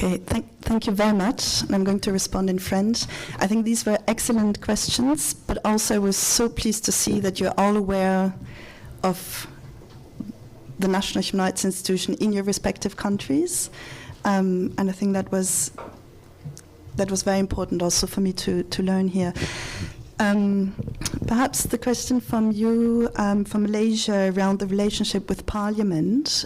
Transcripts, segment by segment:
Okay, thank you very much. And I'm going to respond in French. I think these were excellent questions, but also I was so pleased to see that you're all aware of the National Human Rights Institution in your respective countries. And I think that was very important also for me to learn here. Perhaps the question from you, from Malaysia, around the relationship with Parliament.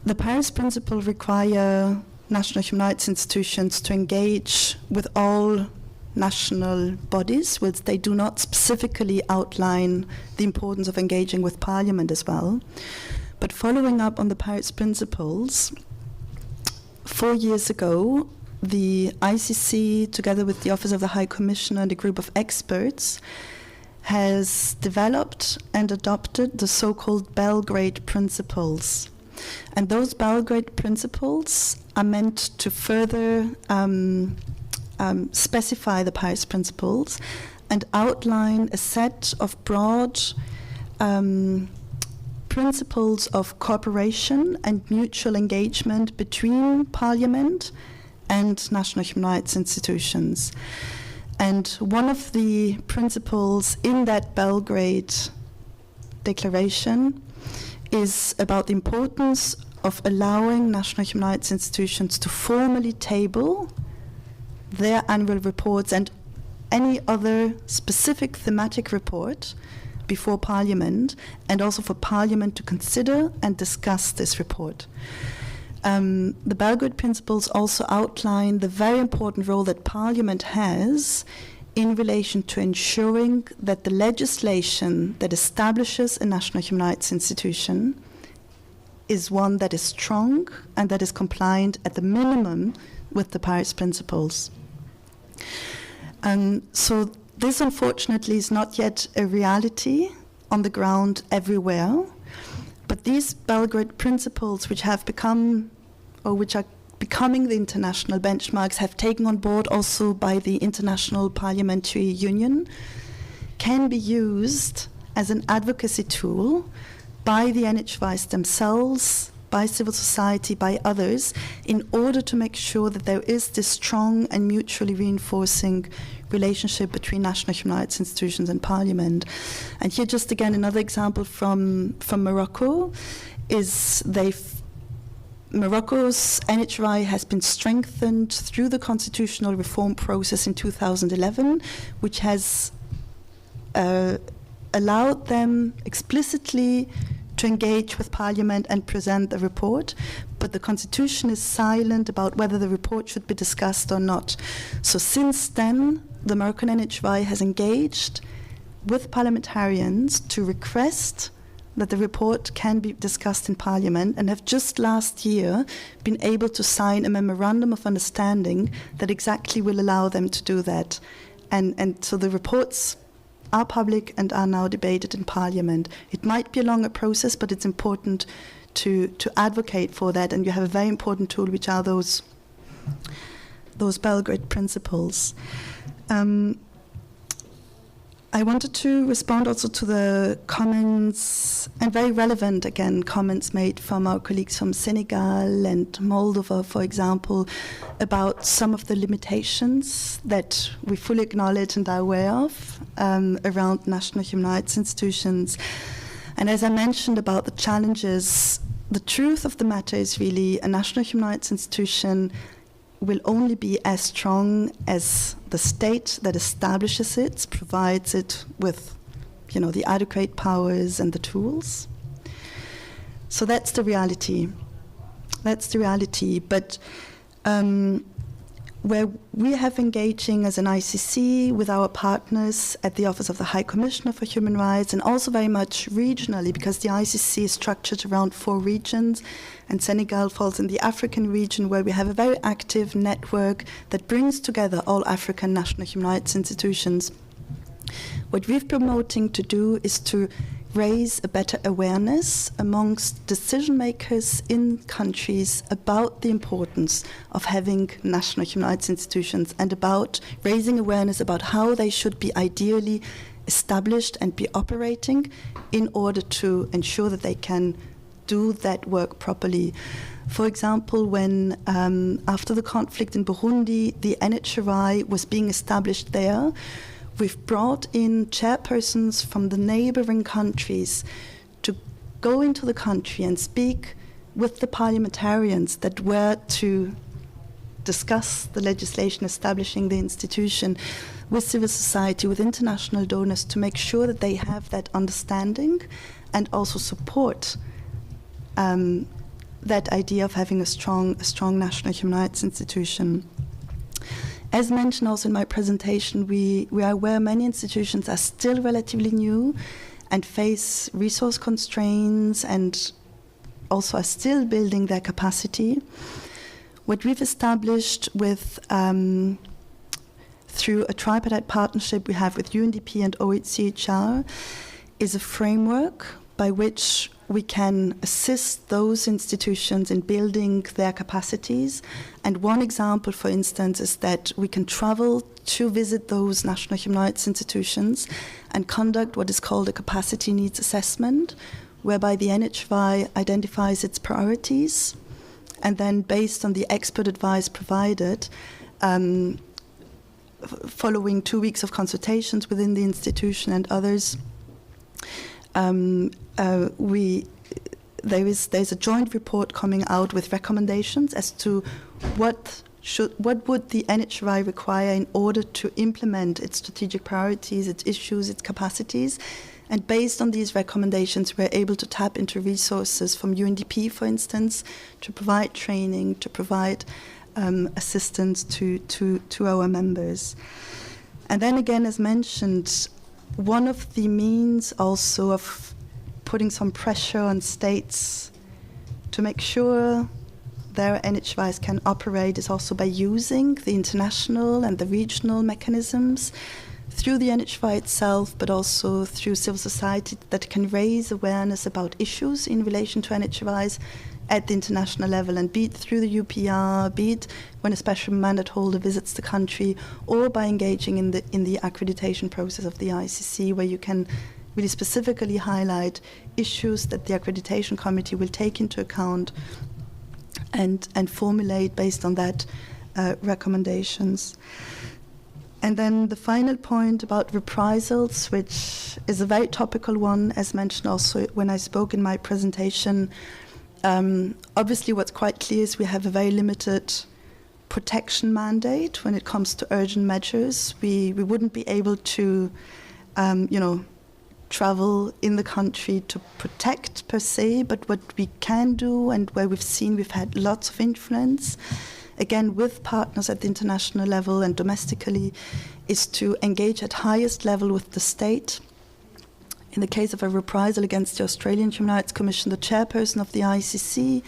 The Paris Principles require national human rights institutions to engage with all national bodies, which they do not specifically outline the importance of engaging with Parliament as well. But following up on the Paris Principles, 4 years ago, the ICC, together with the Office of the High Commissioner and a group of experts, has developed and adopted the so-called Belgrade Principles. And those Belgrade Principles are meant to further specify the Paris Principles and outline a set of broad principles of cooperation and mutual engagement between Parliament and national human rights institutions. And one of the principles in that Belgrade Declaration is about the importance of allowing national human rights institutions to formally table their annual reports and any other specific thematic report before Parliament, and also for Parliament to consider and discuss this report. The Belgrade Principles also outline the very important role that Parliament has in relation to ensuring that the legislation that establishes a national human rights institution is one that is strong and that is compliant at the minimum with the Paris Principles. So this, unfortunately, is not yet a reality on the ground everywhere, but these Belgrade Principles, which have become, or which are becoming the international benchmarks, have taken on board also by the International Parliamentary Union, can be used as an advocacy tool by the NHRIs themselves, by civil society, by others, in order to make sure that there is this strong and mutually reinforcing relationship between national human rights institutions and Parliament. And here just again another example from Morocco is Morocco's NHRI has been strengthened through the constitutional reform process in 2011, which has allowed them explicitly to engage with Parliament and present the report, but the Constitution is silent about whether the report should be discussed or not. So since then, the Moroccan NHRI has engaged with parliamentarians to request that the report can be discussed in Parliament, and have just last year been able to sign a memorandum of understanding that exactly will allow them to do that. And so the reports are public and are now debated in Parliament. It might be a longer process, but it's important to advocate for that, and you have a very important tool, which are those Belgrade Principles. I wanted to respond also to the comments, and very relevant, again, comments made from our colleagues from Senegal and Moldova, for example, about some of the limitations that we fully acknowledge and are aware of around national human rights institutions. And as I mentioned about the challenges, the truth of the matter is really a national human rights institution will only be as strong as the state that establishes it, provides it with, the adequate powers and the tools. So that's the reality. But where we have engaging as an ICC with our partners at the Office of the High Commissioner for Human Rights, and also very much regionally, because the ICC is structured around 4 regions, and Senegal falls in the African region, where we have a very active network that brings together all African national human rights institutions. What we're promoting to do is to raise a better awareness amongst decision makers in countries about the importance of having national human rights institutions, and about raising awareness about how they should be ideally established and be operating in order to ensure that they can do that work properly. For example, when after the conflict in Burundi, the NHRI was being established there, we've brought in chairpersons from the neighboring countries to go into the country and speak with the parliamentarians that were to discuss the legislation establishing the institution, with civil society, with international donors, to make sure that they have that understanding and also support that idea of having a strong national human rights institution. As mentioned also in my presentation, we are aware many institutions are still relatively new and face resource constraints and also are still building their capacity. What we've established with through a tripartite partnership we have with UNDP and ICC-NHRI is a framework by which we can assist those institutions in building their capacities. And one example, for instance, is that we can travel to visit those national human rights institutions and conduct what is called a capacity needs assessment, whereby the NHRI identifies its priorities, and then based on the expert advice provided, following 2 weeks of consultations within the institution and others, there's a joint report coming out with recommendations as to what would the NHRI require in order to implement its strategic priorities, its issues, its capacities. And based on these recommendations, we're able to tap into resources from UNDP, for instance, to provide training, to provide assistance to our members. And then again, as mentioned, one of the means also of putting some pressure on states to make sure their NHRIs can operate is also by using the international and the regional mechanisms through the NHRI itself, but also through civil society that can raise awareness about issues in relation to NHRIs at the international level, and be it through the UPR, be it when a special mandate holder visits the country, or by engaging in the accreditation process of the ICC, where you can really specifically highlight issues that the accreditation committee will take into account and formulate based on that recommendations. And then the final point about reprisals, which is a very topical one, as mentioned also when I spoke in my presentation. Obviously, what's quite clear is we have a very limited protection mandate when it comes to urgent measures. We wouldn't be able to, travel in the country to protect per se, but what we can do, and where we've had lots of influence, again with partners at the international level and domestically, is to engage at highest level with the state. In the case of a reprisal against the Australian Human Rights Commission, the chairperson of the ICC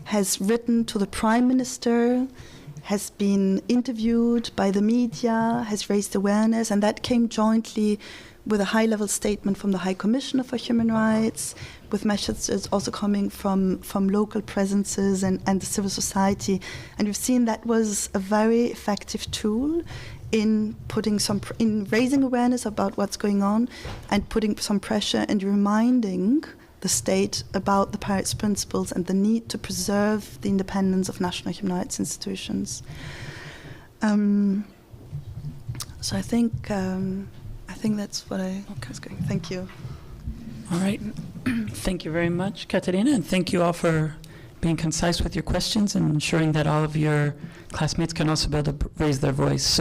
has written to the Prime Minister, has been interviewed by the media, has raised awareness, and that came jointly with a high-level statement from the High Commissioner for Human Rights, with messages also coming from local presences and the civil society. And we've seen that was a very effective tool in in raising awareness about what's going on and putting some pressure and reminding the state about the Paris Principles and the need to preserve the independence of national human rights institutions. So I think that's what I was going. Thank you. All right. Thank you very much, Katharina, and thank you all for being concise with your questions and ensuring that all of your classmates can also be able to raise their voice. So